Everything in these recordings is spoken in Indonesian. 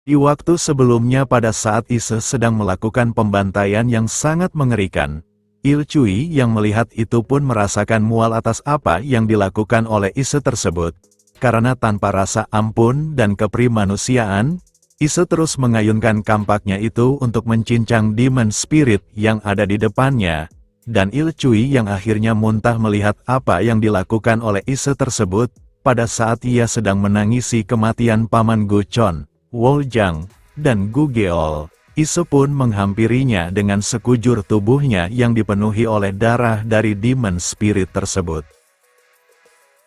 Di waktu sebelumnya pada saat Ise sedang melakukan pembantaian yang sangat mengerikan, Ilcui yang melihat itu pun merasakan mual atas apa yang dilakukan oleh Ise tersebut. Karena tanpa rasa ampun dan keprimanusiaan, Ise terus mengayunkan kampaknya itu untuk mencincang Demon Spirit yang ada di depannya, dan Ilcui yang akhirnya muntah melihat apa yang dilakukan oleh Ise tersebut, pada saat ia sedang menangisi kematian Paman Guchon, Woljang, dan Gugeol. Ise pun menghampirinya dengan sekujur tubuhnya yang dipenuhi oleh darah dari Demon Spirit tersebut.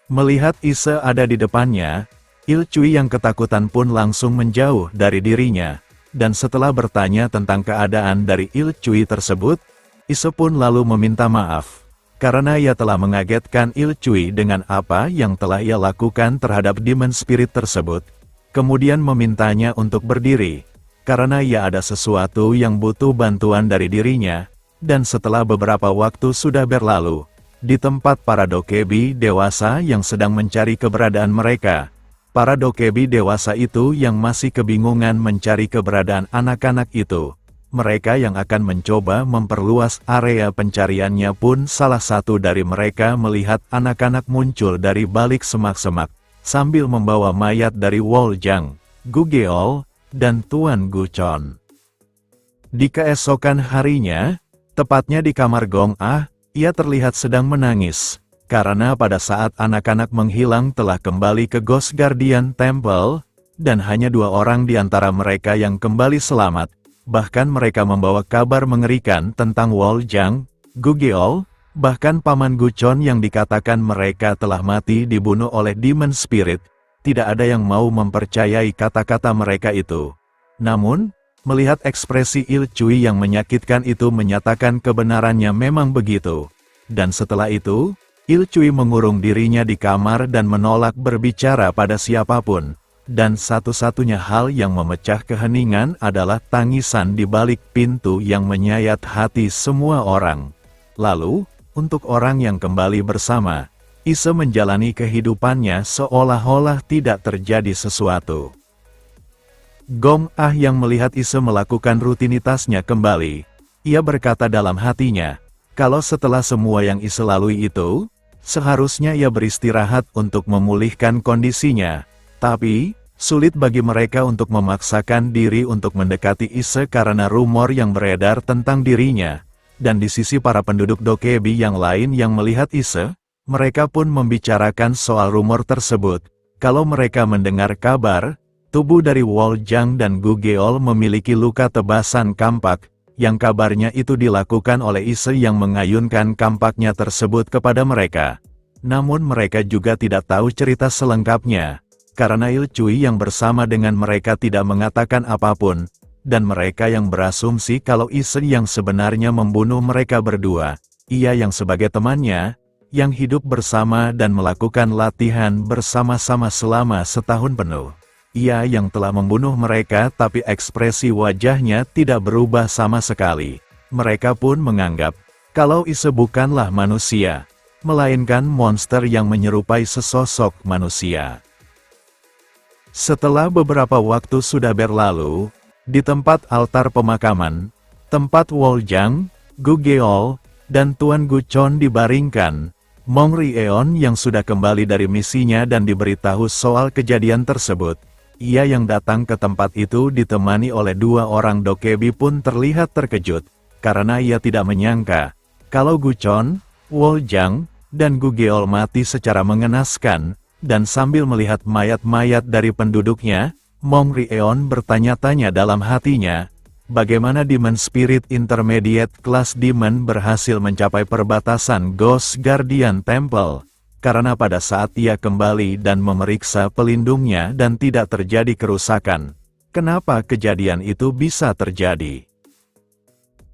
Melihat Ise ada di depannya, Ilcui yang ketakutan pun langsung menjauh dari dirinya, dan setelah bertanya tentang keadaan dari Ilcui tersebut, Ise pun lalu meminta maaf, karena ia telah mengagetkan Ilcui dengan apa yang telah ia lakukan terhadap Demon Spirit tersebut, kemudian memintanya untuk berdiri, karena ia ada sesuatu yang butuh bantuan dari dirinya, dan setelah beberapa waktu sudah berlalu, di tempat para dokebi dewasa yang sedang mencari keberadaan mereka, para dokebi dewasa itu yang masih kebingungan mencari keberadaan anak-anak itu, mereka yang akan mencoba memperluas area pencariannya pun salah satu dari mereka melihat anak-anak muncul dari balik semak-semak, sambil membawa mayat dari Woljang, Gugeol, dan Tuan Guchon. Di keesokan harinya, tepatnya di kamar Gong Ah, ia terlihat sedang menangis, karena pada saat anak-anak menghilang telah kembali ke Ghost Guardian Temple, dan hanya 2 orang di antara mereka yang kembali selamat, bahkan mereka membawa kabar mengerikan tentang Woljang, Gugeol, bahkan Paman Guchon yang dikatakan mereka telah mati dibunuh oleh Demon Spirit. Tidak ada yang mau mempercayai kata-kata mereka itu. Namun, melihat ekspresi Ilcui yang menyakitkan itu menyatakan kebenarannya memang begitu. Dan setelah itu, Ilcui mengurung dirinya di kamar dan menolak berbicara pada siapapun. Dan satu-satunya hal yang memecah keheningan adalah tangisan di balik pintu yang menyayat hati semua orang. Lalu, untuk orang yang kembali bersama, Ise menjalani kehidupannya seolah-olah tidak terjadi sesuatu. Gong Ah yang melihat Ise melakukan rutinitasnya kembali, ia berkata dalam hatinya, kalau setelah semua yang Ise lalui itu, seharusnya ia beristirahat untuk memulihkan kondisinya, tapi, sulit bagi mereka untuk memaksakan diri untuk mendekati Ise karena rumor yang beredar tentang dirinya, dan di sisi para penduduk dokebi yang lain yang melihat Ise, mereka pun membicarakan soal rumor tersebut. Kalau mereka mendengar kabar, tubuh dari Woljang dan Gugeol memiliki luka tebasan kampak, yang kabarnya itu dilakukan oleh Ise yang mengayunkan kampaknya tersebut kepada mereka. Namun mereka juga tidak tahu cerita selengkapnya, karena Ilcui yang bersama dengan mereka tidak mengatakan apapun, dan mereka yang berasumsi kalau Ise yang sebenarnya membunuh mereka berdua, ia yang sebagai temannya, yang hidup bersama dan melakukan latihan bersama-sama selama setahun penuh. Ia yang telah membunuh mereka tapi ekspresi wajahnya tidak berubah sama sekali. Mereka pun menganggap, kalau Ise bukanlah manusia, melainkan monster yang menyerupai sesosok manusia. Setelah beberapa waktu sudah berlalu, di tempat altar pemakaman, tempat Woljang, Gugeol, dan Tuan Guchon dibaringkan, Mong Rieon yang sudah kembali dari misinya dan diberitahu soal kejadian tersebut, ia yang datang ke tempat itu ditemani oleh 2 orang dokebi pun terlihat terkejut, karena ia tidak menyangka, kalau Guchon, Woljang, dan Gugeol mati secara mengenaskan, dan sambil melihat mayat-mayat dari penduduknya, Mong Rieon bertanya-tanya dalam hatinya, bagaimana Demon Spirit Intermediate kelas Demon berhasil mencapai perbatasan Ghost Guardian Temple, karena pada saat ia kembali dan memeriksa pelindungnya dan tidak terjadi kerusakan, kenapa kejadian itu bisa terjadi?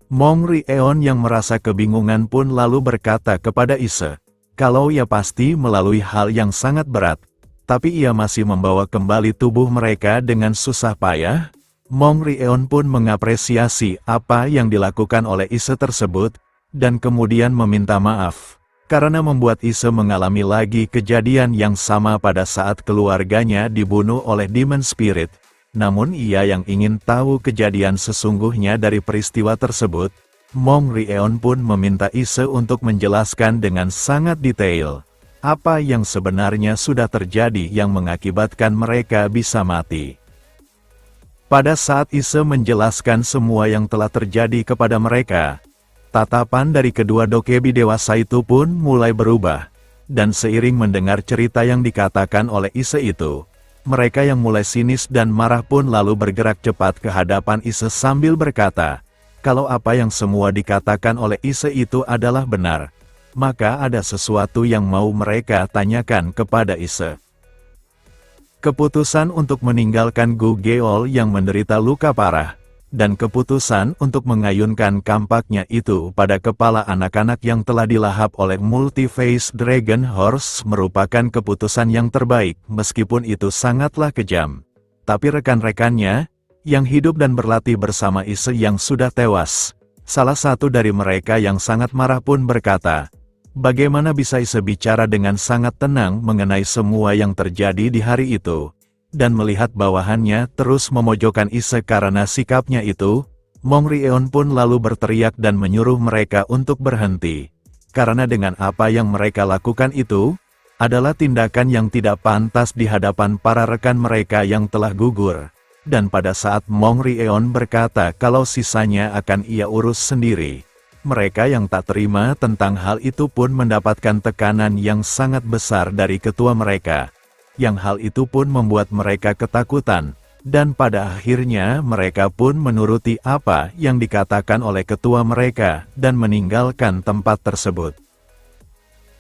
Mong Rieon yang merasa kebingungan pun lalu berkata kepada Ise, kalau ia pasti melalui hal yang sangat berat, tapi ia masih membawa kembali tubuh mereka dengan susah payah. Mong Rieon pun mengapresiasi apa yang dilakukan oleh Ise tersebut, dan kemudian meminta maaf, karena membuat Ise mengalami lagi kejadian yang sama pada saat keluarganya dibunuh oleh Demon Spirit, Namun ia yang ingin tahu kejadian sesungguhnya dari peristiwa tersebut, Mong Rieon pun meminta Ise untuk menjelaskan dengan sangat detail apa yang sebenarnya sudah terjadi yang mengakibatkan mereka bisa mati. Pada saat Ise menjelaskan semua yang telah terjadi kepada mereka, tatapan dari kedua dokebi dewasa itu pun mulai berubah, dan seiring mendengar cerita yang dikatakan oleh Ise itu, mereka yang mulai sinis dan marah pun lalu bergerak cepat ke hadapan Ise sambil berkata, kalau apa yang semua dikatakan oleh Ise itu adalah benar, maka ada sesuatu yang mau mereka tanyakan kepada Ise. Keputusan untuk meninggalkan Gu Geol yang menderita luka parah, dan keputusan untuk mengayunkan kampaknya itu pada kepala anak-anak yang telah dilahap oleh Multi-Face Dragon Horse merupakan keputusan yang terbaik meskipun itu sangatlah kejam. Tapi rekan-rekannya, yang hidup dan berlatih bersama Ise yang sudah tewas, salah satu dari mereka yang sangat marah pun berkata, bagaimana bisa Ise bicara dengan sangat tenang mengenai semua yang terjadi di hari itu? Dan melihat bawahannya terus memojokkan Ise karena sikapnya itu, Mong Rieon pun lalu berteriak dan menyuruh mereka untuk berhenti. Karena dengan apa yang mereka lakukan itu, adalah tindakan yang tidak pantas di hadapan para rekan mereka yang telah gugur. Dan pada saat Mong Rieon berkata kalau sisanya akan ia urus sendiri, mereka yang tak terima tentang hal itu pun mendapatkan tekanan yang sangat besar dari ketua mereka. Yang hal itu pun membuat mereka ketakutan, dan pada akhirnya mereka pun menuruti apa yang dikatakan oleh ketua mereka dan meninggalkan tempat tersebut.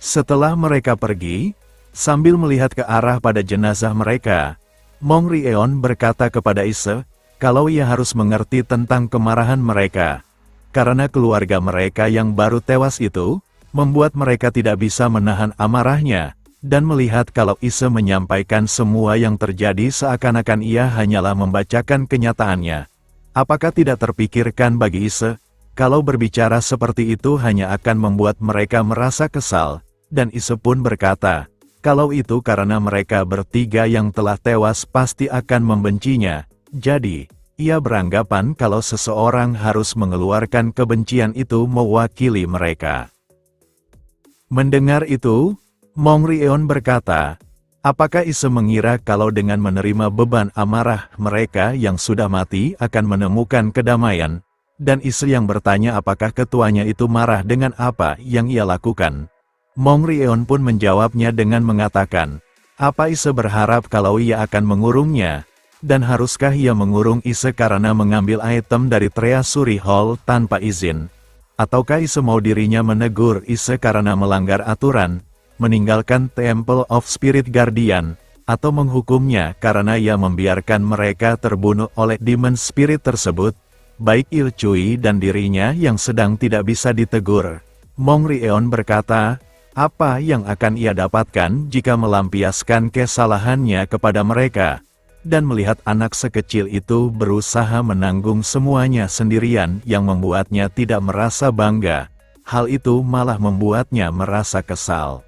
Setelah mereka pergi, sambil melihat ke arah pada jenazah mereka, Mong Rieon berkata kepada Ise, kalau ia harus mengerti tentang kemarahan mereka. Karena keluarga mereka yang baru tewas itu, membuat mereka tidak bisa menahan amarahnya, dan melihat kalau Ise menyampaikan semua yang terjadi seakan-akan ia hanyalah membacakan kenyataannya. Apakah tidak terpikirkan bagi Ise, kalau berbicara seperti itu hanya akan membuat mereka merasa kesal, dan Ise pun berkata, kalau itu karena mereka bertiga yang telah tewas pasti akan membencinya, jadi, ia beranggapan kalau seseorang harus mengeluarkan kebencian itu mewakili mereka. Mendengar itu, Mong Rieon berkata, apakah Ise mengira kalau dengan menerima beban amarah mereka yang sudah mati akan menemukan kedamaian? Dan Ise yang bertanya apakah ketuanya itu marah dengan apa yang ia lakukan. Mong Rieon pun menjawabnya dengan mengatakan, apa Ise berharap kalau ia akan mengurungnya? Dan haruskah ia mengurung Ise karena mengambil item dari Treasury Hall tanpa izin? Ataukah Ise mau dirinya menegur Ise karena melanggar aturan, meninggalkan Temple of Spirit Guardian, atau menghukumnya karena ia membiarkan mereka terbunuh oleh Demon Spirit tersebut? Baik Il Cui dan dirinya yang sedang tidak bisa ditegur. Mong Rieon berkata, apa yang akan ia dapatkan jika melampiaskan kesalahannya kepada mereka? Dan melihat anak sekecil itu berusaha menanggung semuanya sendirian yang membuatnya tidak merasa bangga, hal itu malah membuatnya merasa kesal.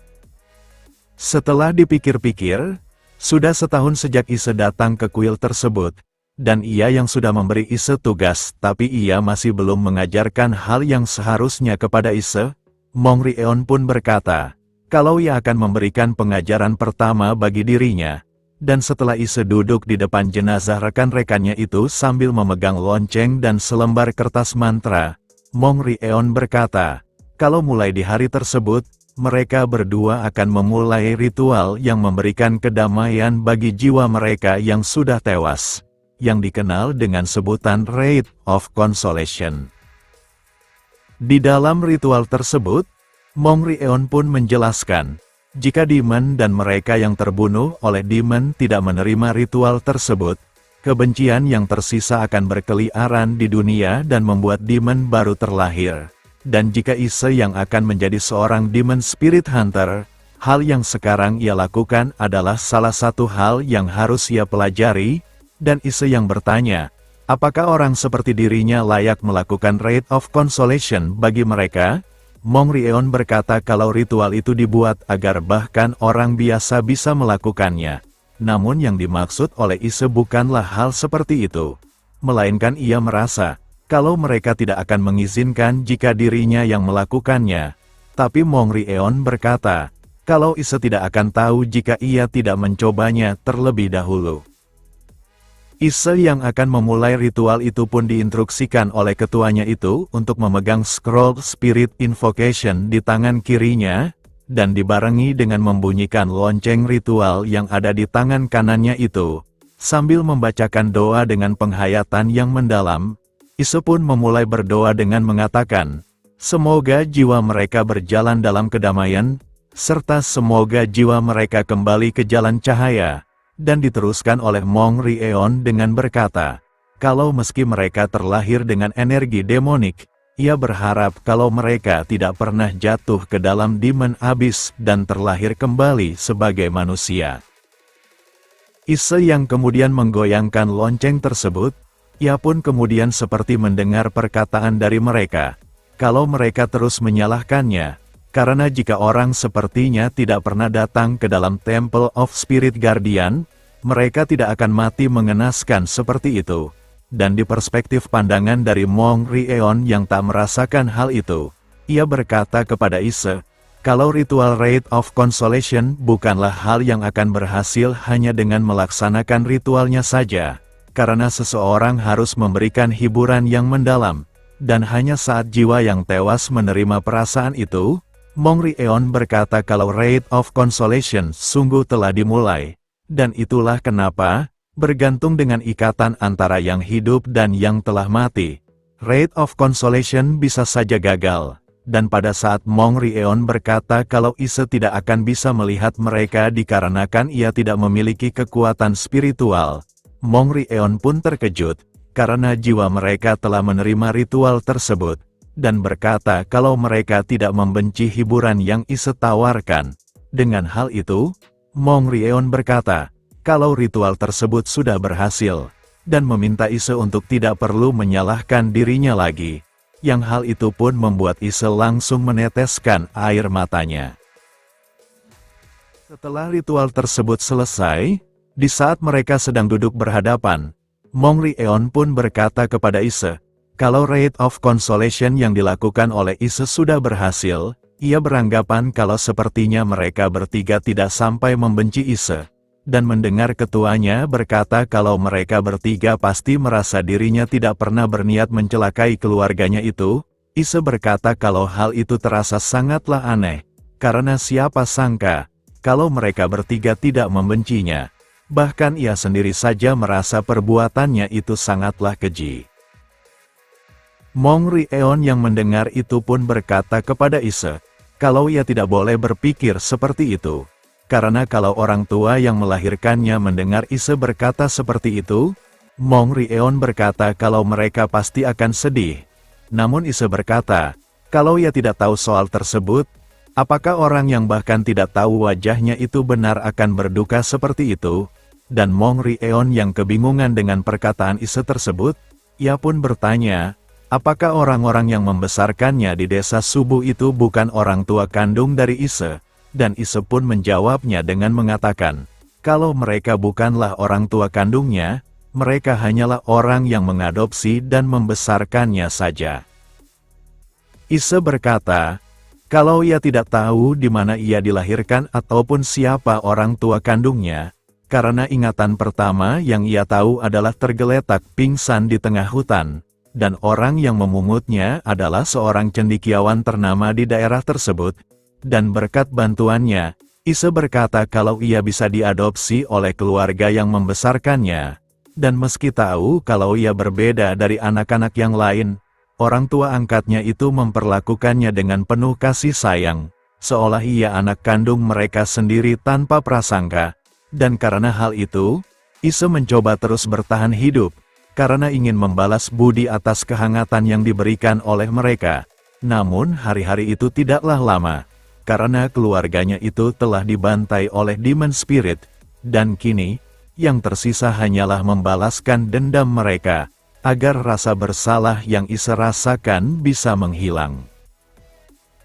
Setelah dipikir-pikir, sudah setahun sejak Ise datang ke kuil tersebut, dan ia yang sudah memberi Ise tugas tapi ia masih belum mengajarkan hal yang seharusnya kepada Ise. Mong Rieon pun berkata, kalau ia akan memberikan pengajaran pertama bagi dirinya. Dan setelah Ise duduk di depan jenazah rekan-rekannya itu sambil memegang lonceng dan selembar kertas mantra, Mong Rieon berkata, kalau mulai di hari tersebut, mereka berdua akan memulai ritual yang memberikan kedamaian bagi jiwa mereka yang sudah tewas, yang dikenal dengan sebutan Rite of Consolation. Di dalam ritual tersebut, Mong Rieon pun menjelaskan, jika demon dan mereka yang terbunuh oleh demon tidak menerima ritual tersebut, kebencian yang tersisa akan berkeliaran di dunia dan membuat demon baru terlahir. Dan jika Ise yang akan menjadi seorang demon spirit hunter, hal yang sekarang ia lakukan adalah salah satu hal yang harus ia pelajari, dan Ise yang bertanya, apakah orang seperti dirinya layak melakukan Rite of Consolation bagi mereka? Mong Rieon berkata kalau ritual itu dibuat agar bahkan orang biasa bisa melakukannya. Namun yang dimaksud oleh Ise bukanlah hal seperti itu. Melainkan ia merasa, kalau mereka tidak akan mengizinkan jika dirinya yang melakukannya. Tapi Mong Rieon berkata, kalau Ise tidak akan tahu jika ia tidak mencobanya terlebih dahulu. Ise yang akan memulai ritual itu pun diinstruksikan oleh ketuanya itu untuk memegang scroll Spirit Invocation di tangan kirinya, dan dibarengi dengan membunyikan lonceng ritual yang ada di tangan kanannya itu. Sambil membacakan doa dengan penghayatan yang mendalam, Ise pun memulai berdoa dengan mengatakan, semoga jiwa mereka berjalan dalam kedamaian, serta semoga jiwa mereka kembali ke jalan cahaya. Dan diteruskan oleh Mong Rieon dengan berkata, kalau meski mereka terlahir dengan energi demonik, ia berharap kalau mereka tidak pernah jatuh ke dalam Demon Abyss dan terlahir kembali sebagai manusia. Ise yang kemudian menggoyangkan lonceng tersebut, ia pun kemudian seperti mendengar perkataan dari mereka, kalau mereka terus menyalahkannya, karena jika orang sepertinya tidak pernah datang ke dalam Temple of Spirit Guardian, mereka tidak akan mati mengenaskan seperti itu. Dan di perspektif pandangan dari Mong Rieon yang tak merasakan hal itu, ia berkata kepada Ise, kalau ritual Rite of Consolation bukanlah hal yang akan berhasil hanya dengan melaksanakan ritualnya saja, karena seseorang harus memberikan hiburan yang mendalam, dan hanya saat jiwa yang tewas menerima perasaan itu, Mong Rieon berkata kalau Rite of Consolation sungguh telah dimulai, dan itulah kenapa, bergantung dengan ikatan antara yang hidup dan yang telah mati, Rite of Consolation bisa saja gagal. Dan pada saat Mong Rieon berkata kalau Ise tidak akan bisa melihat mereka dikarenakan ia tidak memiliki kekuatan spiritual, Mong Rieon pun terkejut, karena jiwa mereka telah menerima ritual tersebut, dan berkata kalau mereka tidak membenci hiburan yang Ise tawarkan. Dengan hal itu, Mong Rieon berkata, kalau ritual tersebut sudah berhasil, dan meminta Ise untuk tidak perlu menyalahkan dirinya lagi, yang hal itu pun membuat Ise langsung meneteskan air matanya. Setelah ritual tersebut selesai, di saat mereka sedang duduk berhadapan, Mong Rieon pun berkata kepada Ise, kalau Rite of Consolation yang dilakukan oleh Ise sudah berhasil, ia beranggapan kalau sepertinya mereka bertiga tidak sampai membenci Ise. Dan mendengar ketuanya berkata kalau mereka bertiga pasti merasa dirinya tidak pernah berniat mencelakai keluarganya itu, Ise berkata kalau hal itu terasa sangatlah aneh, karena siapa sangka, kalau mereka bertiga tidak membencinya. Bahkan ia sendiri saja merasa perbuatannya itu sangatlah keji. Mong Rieon yang mendengar itu pun berkata kepada Ise, kalau ia tidak boleh berpikir seperti itu. Karena kalau orang tua yang melahirkannya mendengar Ise berkata seperti itu, Mong Rieon berkata kalau mereka pasti akan sedih. Namun Ise berkata, kalau ia tidak tahu soal tersebut, apakah orang yang bahkan tidak tahu wajahnya itu benar akan berduka seperti itu? Dan Mong Rieon yang kebingungan dengan perkataan Ise tersebut, ia pun bertanya, apakah orang-orang yang membesarkannya di desa Subu itu bukan orang tua kandung dari Ise? Dan Ise pun menjawabnya dengan mengatakan, kalau mereka bukanlah orang tua kandungnya, mereka hanyalah orang yang mengadopsi dan membesarkannya saja. Ise berkata, kalau ia tidak tahu di mana ia dilahirkan ataupun siapa orang tua kandungnya, karena ingatan pertama yang ia tahu adalah tergeletak pingsan di tengah hutan, dan orang yang memungutnya adalah seorang cendekiawan ternama di daerah tersebut. Dan berkat bantuannya, Ise berkata kalau ia bisa diadopsi oleh keluarga yang membesarkannya. Dan meski tahu kalau ia berbeda dari anak-anak yang lain, orang tua angkatnya itu memperlakukannya dengan penuh kasih sayang, seolah ia anak kandung mereka sendiri tanpa prasangka. Dan karena hal itu, Ise mencoba terus bertahan hidup, karena ingin membalas budi atas kehangatan yang diberikan oleh mereka. Namun hari-hari itu tidaklah lama. Karena keluarganya itu telah dibantai oleh Demon Spirit, dan kini, yang tersisa hanyalah membalaskan dendam mereka, agar rasa bersalah yang Ise rasakan bisa menghilang.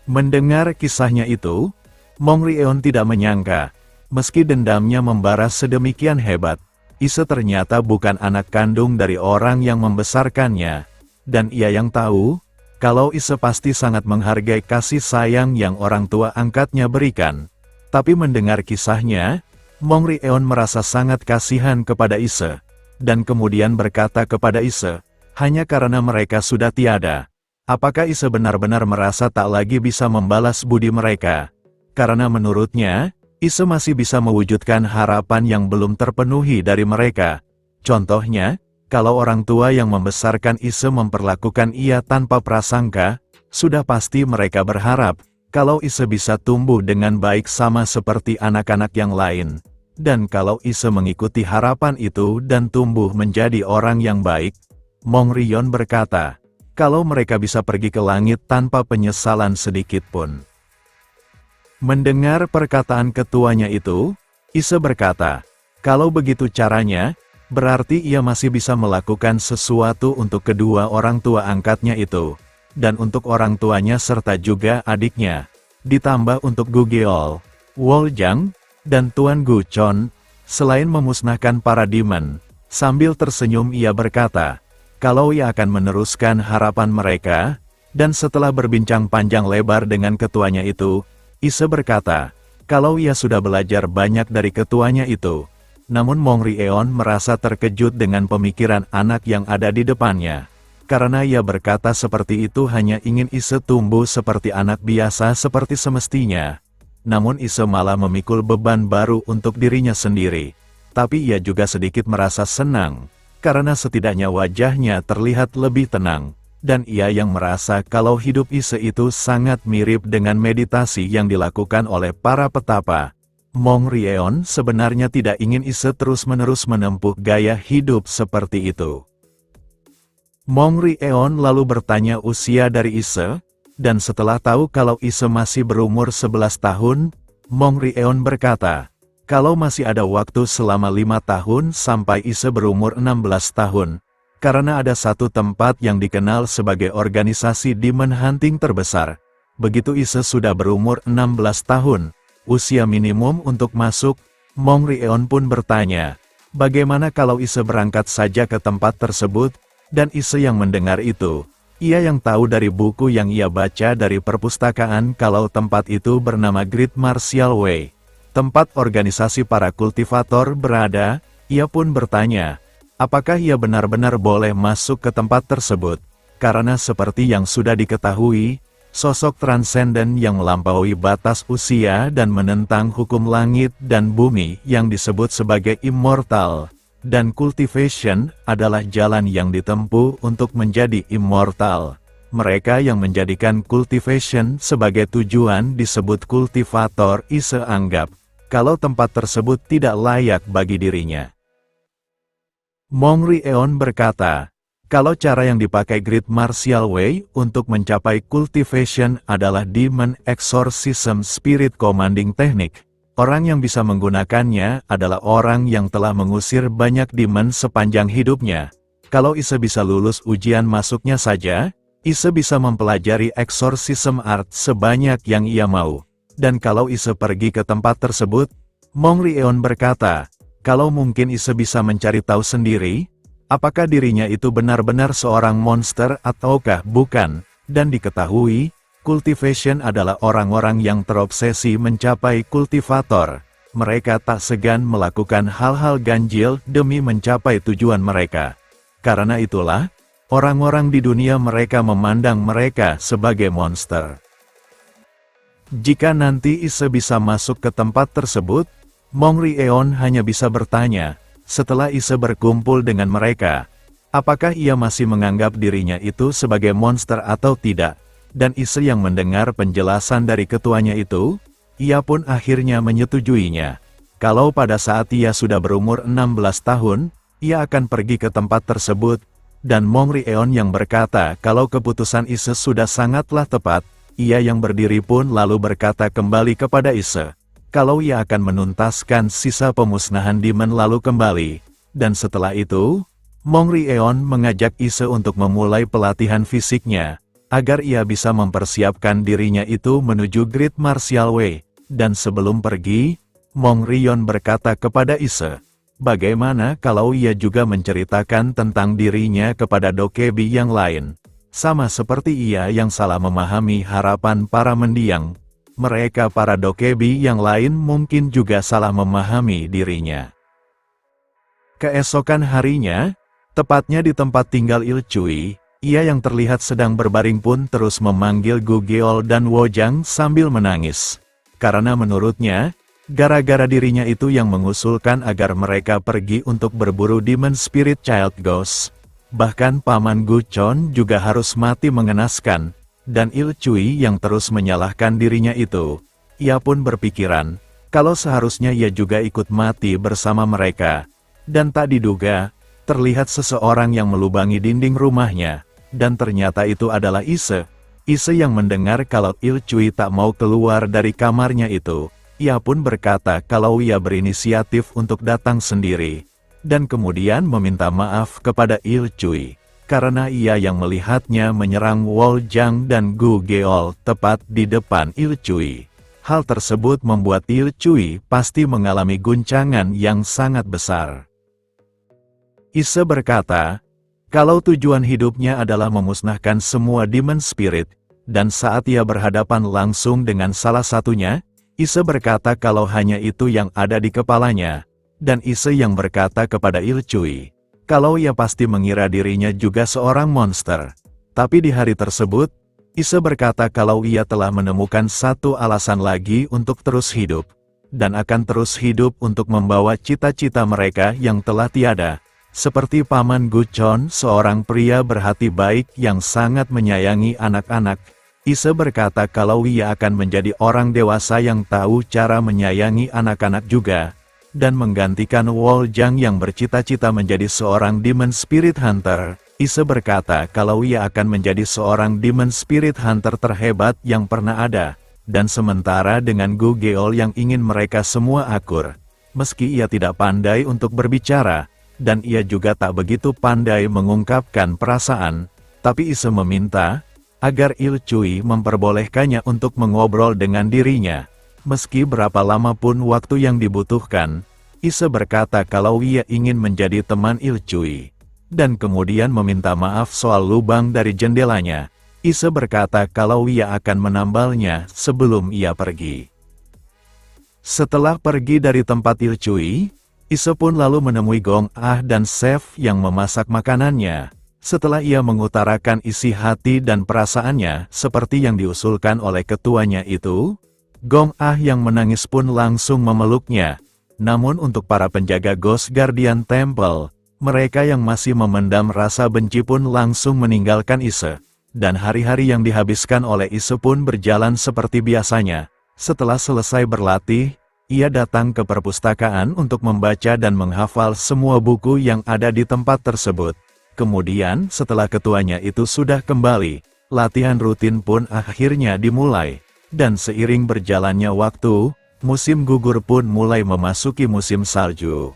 Mendengar kisahnya itu, Mong Rieon tidak menyangka, Meski dendamnya membara sedemikian hebat, Ise ternyata bukan anak kandung dari orang yang membesarkannya, dan ia yang tahu, kalau Ise pasti sangat menghargai kasih sayang yang orang tua angkatnya berikan. Tapi mendengar kisahnya, Mong Rieon merasa sangat kasihan kepada Ise, dan kemudian berkata kepada Ise, hanya karena mereka sudah tiada. Apakah Ise benar-benar merasa tak lagi bisa membalas budi mereka? Karena menurutnya, Ise masih bisa mewujudkan harapan yang belum terpenuhi dari mereka. Contohnya, kalau orang tua yang membesarkan Ise memperlakukan ia tanpa prasangka, sudah pasti mereka berharap, kalau Ise bisa tumbuh dengan baik sama seperti anak-anak yang lain. Dan kalau Ise mengikuti harapan itu dan tumbuh menjadi orang yang baik, Mong Rieon berkata, kalau mereka bisa pergi ke langit tanpa penyesalan sedikit pun. Mendengar perkataan ketuanya itu, Ise berkata, kalau begitu caranya, berarti ia masih bisa melakukan sesuatu untuk kedua orang tua angkatnya itu, dan untuk orang tuanya serta juga adiknya, ditambah untuk Gu Geol, Woljang, dan Tuan Gu Chon, selain memusnahkan para demon. Sambil tersenyum ia berkata, kalau ia akan meneruskan harapan mereka, dan setelah berbincang panjang lebar dengan ketuanya itu, Ise berkata, kalau ia sudah belajar banyak dari ketuanya itu. Namun Mong Rieon merasa terkejut dengan pemikiran anak yang ada di depannya. Karena ia berkata seperti itu hanya ingin Ise tumbuh seperti anak biasa seperti semestinya. Namun Ise malah memikul beban baru untuk dirinya sendiri. Tapi ia juga sedikit merasa senang, karena setidaknya wajahnya terlihat lebih tenang. Dan ia yang merasa kalau hidup Ise itu sangat mirip dengan meditasi yang dilakukan oleh para petapa. Mong Rieon sebenarnya tidak ingin Ise terus-menerus menempuh gaya hidup seperti itu. Mong Rieon lalu bertanya usia dari Ise, dan setelah tahu kalau Ise masih berumur 11 tahun, Mong Rieon berkata, kalau masih ada waktu selama 5 tahun sampai Ise berumur 16 tahun, karena ada satu tempat yang dikenal sebagai organisasi demon hunting terbesar. Begitu Ise sudah berumur 16 tahun, usia minimum untuk masuk, Mong Rieon pun bertanya, bagaimana kalau Ise berangkat saja ke tempat tersebut? Dan Ise yang mendengar itu, ia yang tahu dari buku yang ia baca dari perpustakaan kalau tempat itu bernama Great Martial Way, tempat organisasi para kultivator berada. Ia pun bertanya, apakah ia benar-benar boleh masuk ke tempat tersebut? Karena seperti yang sudah diketahui, sosok transenden yang melampaui batas usia dan menentang hukum langit dan bumi yang disebut sebagai immortal, dan cultivation adalah jalan yang ditempuh untuk menjadi immortal. Mereka yang menjadikan cultivation sebagai tujuan disebut kultivator. Ise anggap, kalau tempat tersebut tidak layak bagi dirinya. Mong Rieon berkata, kalau cara yang dipakai Great Martial Way untuk mencapai cultivation adalah Demon Exorcism Spirit Commanding Technique, orang yang bisa menggunakannya adalah orang yang telah mengusir banyak demon sepanjang hidupnya. Kalau Ise bisa lulus ujian masuknya saja, Ise bisa mempelajari exorcism art sebanyak yang ia mau. Dan kalau Ise pergi ke tempat tersebut, Mong Rieon berkata, kalau mungkin Ise bisa mencari tahu sendiri, apakah dirinya itu benar-benar seorang monster ataukah bukan, dan diketahui, cultivation adalah orang-orang yang terobsesi mencapai kultivator. Mereka tak segan melakukan hal-hal ganjil demi mencapai tujuan mereka. Karena itulah, orang-orang di dunia mereka memandang mereka sebagai monster. Jika nanti Ise bisa masuk ke tempat tersebut, Mong Rieon hanya bisa bertanya, setelah Ise berkumpul dengan mereka, apakah ia masih menganggap dirinya itu sebagai monster atau tidak? Dan Ise yang mendengar penjelasan dari ketuanya itu, ia pun akhirnya menyetujuinya. Kalau pada saat ia sudah berumur 16 tahun, ia akan pergi ke tempat tersebut, dan Mong Rieon yang berkata kalau keputusan Ise sudah sangatlah tepat, ia yang berdiri pun lalu berkata kembali kepada Ise, kalau ia akan menuntaskan sisa pemusnahan demon lalu kembali. Dan setelah itu, Mong Rieon mengajak Ise untuk memulai pelatihan fisiknya, agar ia bisa mempersiapkan dirinya itu menuju Great Martial Way. Dan sebelum pergi, Mong Rion berkata kepada Ise, bagaimana kalau ia juga menceritakan tentang dirinya kepada dokebi yang lain? Sama seperti ia yang salah memahami harapan para mendiang, mereka para dokebi yang lain mungkin juga salah memahami dirinya. Keesokan harinya, tepatnya di tempat tinggal Il Cui, ia yang terlihat sedang berbaring pun terus memanggil Gu Geol dan Wojang sambil menangis. Karena menurutnya, gara-gara dirinya itu yang mengusulkan agar mereka pergi untuk berburu Demon Spirit Child Ghost. Bahkan Paman Gu Chon juga harus mati mengenaskan, dan Il Cui yang terus menyalahkan dirinya itu. Ia pun berpikiran, kalau seharusnya ia juga ikut mati bersama mereka. Dan tak diduga, terlihat seseorang yang melubangi dinding rumahnya, dan ternyata itu adalah Ise. Ise yang mendengar kalau Il Cui tak mau keluar dari kamarnya itu, ia pun berkata kalau ia berinisiatif untuk datang sendiri. Dan kemudian meminta maaf kepada Il Cui, karena ia yang melihatnya menyerang Wojang dan Gu Geol tepat di depan Il Cui. Hal tersebut membuat Il Cui pasti mengalami guncangan yang sangat besar. Ise berkata, kalau tujuan hidupnya adalah memusnahkan semua Demon Spirit, dan saat ia berhadapan langsung dengan salah satunya, Ise berkata kalau hanya itu yang ada di kepalanya. Dan Ise yang berkata kepada Il Cui, kalau ia pasti mengira dirinya juga seorang monster. Tapi di hari tersebut, Ise berkata kalau ia telah menemukan satu alasan lagi untuk terus hidup, dan akan terus hidup untuk membawa cita-cita mereka yang telah tiada. Seperti Paman Gu Chon, seorang pria berhati baik yang sangat menyayangi anak-anak. Ise berkata kalau ia akan menjadi orang dewasa yang tahu cara menyayangi anak-anak juga, dan menggantikan Wojang yang bercita-cita menjadi seorang Demon Spirit Hunter. Ise berkata kalau ia akan menjadi seorang Demon Spirit Hunter terhebat yang pernah ada, dan sementara dengan Gu Geol yang ingin mereka semua akur. Meski ia tidak pandai untuk berbicara, dan ia juga tak begitu pandai mengungkapkan perasaan, tapi Ise meminta agar Il Cui memperbolehkannya untuk mengobrol dengan dirinya. Meski berapa lama pun waktu yang dibutuhkan, Ise berkata kalau ia ingin menjadi teman Il Cui, dan kemudian meminta maaf soal lubang dari jendelanya. Ise berkata kalau ia akan menambalnya sebelum ia pergi. Setelah pergi dari tempat Il Cui, Ise pun lalu menemui Gong Ah dan chef yang memasak makanannya. Setelah ia mengutarakan isi hati dan perasaannya seperti yang diusulkan oleh ketuanya itu, Gong Ah yang menangis pun langsung memeluknya. Namun untuk para penjaga Ghost Guardian Temple, mereka yang masih memendam rasa benci pun langsung meninggalkan Ise. Dan hari-hari yang dihabiskan oleh Ise pun berjalan seperti biasanya. Setelah selesai berlatih, ia datang ke perpustakaan untuk membaca dan menghafal semua buku yang ada di tempat tersebut. Kemudian setelah ketuanya itu sudah kembali, latihan rutin pun akhirnya dimulai. Dan seiring berjalannya waktu, musim gugur pun mulai memasuki musim salju.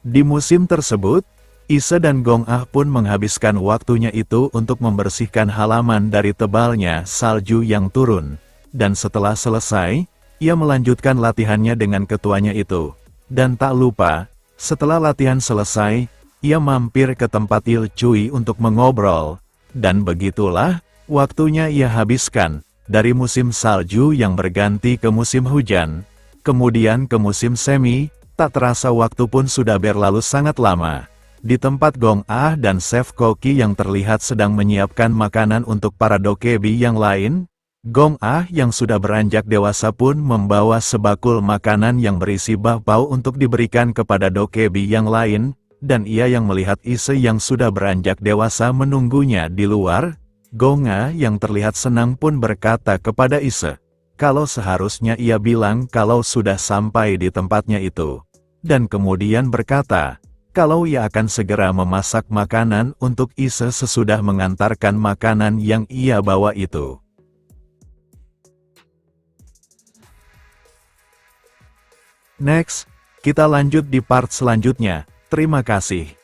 Di musim tersebut, Ise dan Gong Ah pun menghabiskan waktunya itu untuk membersihkan halaman dari tebalnya salju yang turun. Dan setelah selesai, ia melanjutkan latihannya dengan ketuanya itu. Dan tak lupa, setelah latihan selesai, ia mampir ke tempat Il Cui untuk mengobrol. Dan begitulah, waktunya ia habiskan. Dari musim salju yang berganti ke musim hujan, kemudian ke musim semi, tak terasa waktu pun sudah berlalu sangat lama. Di tempat Gong Ah dan Chef Koki yang terlihat sedang menyiapkan makanan untuk para dokebi yang lain, Gong Ah yang sudah beranjak dewasa pun membawa sebakul makanan yang berisi bakpao untuk diberikan kepada dokebi yang lain, dan ia yang melihat Ise yang sudah beranjak dewasa menunggunya di luar. Gong Ah yang terlihat senang pun berkata kepada Ise, kalau seharusnya ia bilang kalau sudah sampai di tempatnya itu. Dan kemudian berkata, kalau ia akan segera memasak makanan untuk Ise sesudah mengantarkan makanan yang ia bawa itu. Next, kita lanjut di part selanjutnya. Terima kasih.